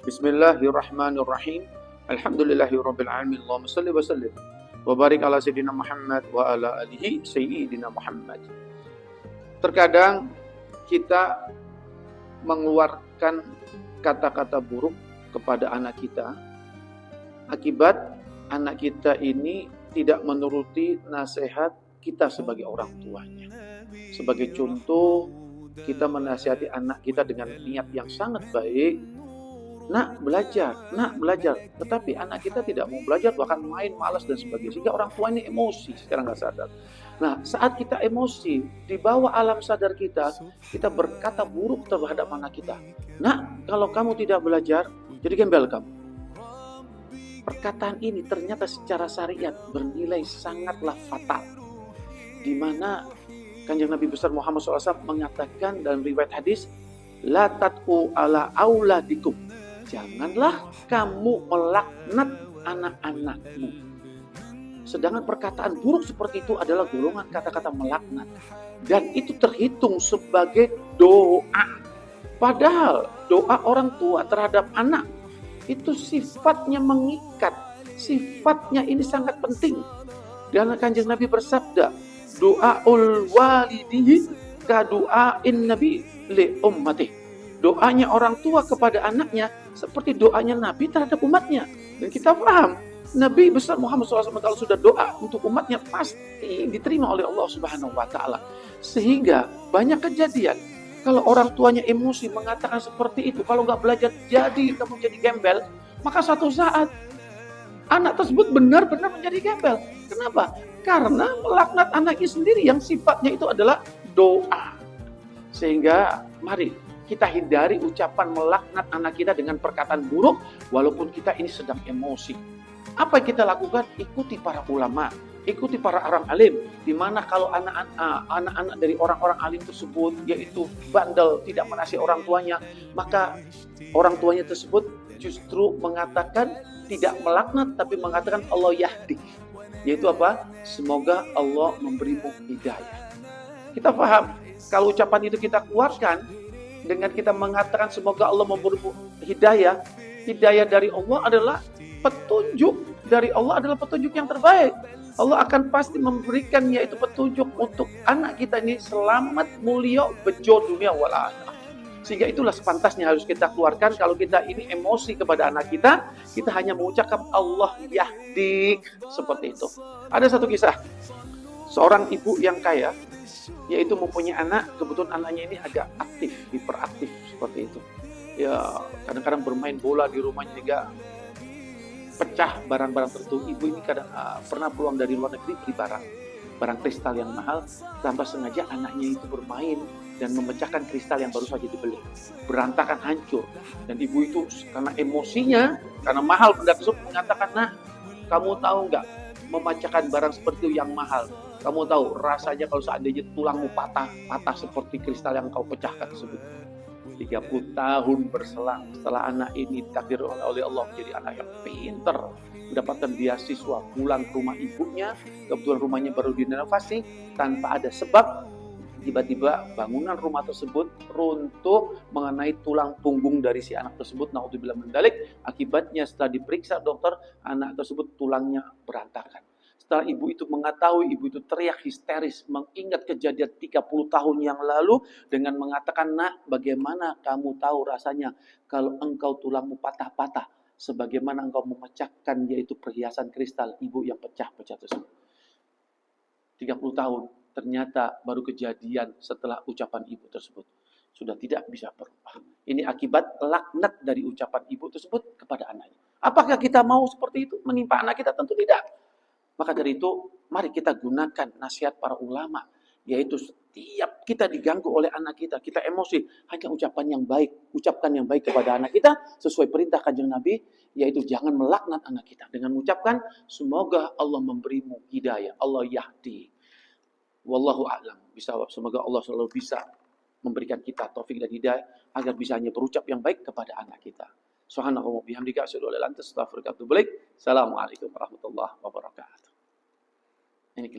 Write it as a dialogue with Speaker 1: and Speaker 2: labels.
Speaker 1: Bismillahirrahmanirrahim. Alhamdulillahirabbil alamin. Allahumma shalli wa sallim wa barik ala sayyidina Muhammad wa ala alihi sayyidina Muhammad. Terkadang kita mengeluarkan kata-kata buruk kepada anak kita akibat anak kita ini tidak menuruti nasihat kita sebagai orang tuanya. Sebagai contoh, kita menasihati anak kita dengan niat yang sangat baik. Nak belajar. Tetapi anak kita tidak mau belajar, bahkan main, malas dan sebagainya. Sehingga orang tua ini emosi secara nggak sadar. Nah, saat kita emosi, di bawah alam sadar kita berkata buruk terhadap anak kita. Nak, kalau kamu tidak belajar, jadi gembel kamu. Perkataan ini ternyata secara syariat bernilai sangatlah fatal. Di mana Kanjeng Nabi besar Muhammad SAW mengatakan dalam riwayat hadis, la tatku ala auladikum. Janganlah kamu melaknat anak-anakmu. Sedangkan perkataan buruk seperti itu adalah golongan kata-kata melaknat. Dan itu terhitung sebagai doa. Padahal doa orang tua terhadap anak itu sifatnya mengikat. Sifatnya ini sangat penting. Dan Kanjeng Nabi bersabda, doaul walidihi ka doain nabi li ummatihi. Doanya orang tua kepada anaknya seperti doanya Nabi terhadap umatnya. Dan kita paham, Nabi besar Muhammad SAW kalau sudah doa untuk umatnya pasti diterima oleh Allah Subhanahu Wa Taala. Sehingga banyak kejadian kalau orang tuanya emosi mengatakan seperti itu, kalau nggak belajar jadi kamu jadi gembel, maka suatu saat anak tersebut benar-benar menjadi gembel. Kenapa? Karena melaknat anaknya sendiri yang sifatnya itu adalah doa. Sehingga mari kita hindari ucapan melaknat anak kita dengan perkataan buruk walaupun kita ini sedang emosi. Apa yang kita lakukan? Ikuti para ulama, ikuti para orang alim. Di mana kalau anak-anak dari orang-orang alim tersebut yaitu bandel, tidak menasihati orang tuanya, maka orang tuanya tersebut justru mengatakan tidak melaknat tapi mengatakan Allah yahdi. Yaitu apa? Semoga Allah memberimu hidayah. Kita paham, kalau ucapan itu kita keluarkan dengan kita mengatakan semoga Allah memberimu hidayah. Hidayah dari Allah adalah petunjuk. Dari Allah adalah petunjuk yang terbaik. Allah akan pasti memberikan yaitu petunjuk untuk anak kita ini selamat, mulia, bejo dunia wal akhirah. Sehingga itulah sepantasnya harus kita keluarkan. Kalau kita ini emosi kepada anak kita hanya mengucapkan Allah yahdi seperti itu. Ada satu kisah. Seorang ibu yang kaya yaitu mempunyai anak, kebetulan anaknya ini agak aktif, hiperaktif seperti itu. Ya, kadang-kadang bermain bola di rumahnya juga pecah barang-barang tertentu. Ibu ini kadang pernah pulang dari luar negeri beli barang kristal yang mahal, tanpa sengaja anaknya itu bermain dan memecahkan kristal yang baru saja dibeli. Berantakan, hancur. Dan ibu itu karena emosinya, karena mahal benda tersebut mengatakan, nah, kamu tahu nggak memecahkan barang seperti itu yang mahal? Kamu tahu rasanya kalau seandainya tulangmu patah seperti kristal yang kau pecahkan tersebut. 30 tahun berselang setelah anak ini ditakdir oleh Allah menjadi anak yang pintar, mendapatkan beasiswa, pulang ke rumah ibunya, kebetulan rumahnya baru direnovasi, tanpa ada sebab, tiba-tiba bangunan rumah tersebut runtuh mengenai tulang punggung dari si anak tersebut. Naudzubillah min dzalik. Akibatnya setelah diperiksa dokter, anak tersebut tulangnya berantakan. Setelah ibu itu mengetahui, ibu itu teriak histeris, mengingat kejadian 30 tahun yang lalu dengan mengatakan, nak, bagaimana kamu tahu rasanya kalau engkau tulangmu patah-patah, sebagaimana engkau memecahkan yaitu perhiasan kristal ibu yang pecah-pecah tersebut. 30 tahun, ternyata baru kejadian setelah ucapan ibu tersebut. Sudah tidak bisa berubah. Ini akibat laknat dari ucapan ibu tersebut kepada anaknya. Apakah kita mau seperti itu menimpa anak kita? Tentu tidak. Maka dari itu, mari kita gunakan nasihat para ulama. Yaitu setiap kita diganggu oleh anak kita emosi, hanya ucapan yang baik. Ucapkan yang baik kepada anak kita, sesuai perintah Kanjeng Nabi, yaitu jangan melaknat anak kita. Dengan mengucapkan, semoga Allah memberimu hidayah. Allah yahdi. Wallahu a'lam. Semoga Allah selalu bisa memberikan kita taufik dan hidayah, agar bisa hanya berucap yang baik kepada anak kita. Subhanallah wa bihamdika asyhadu an la ilaha illa anta astaghfiruka wa atubu ilaik. Assalamualaikum warahmatullahi wabarakatuh. Ini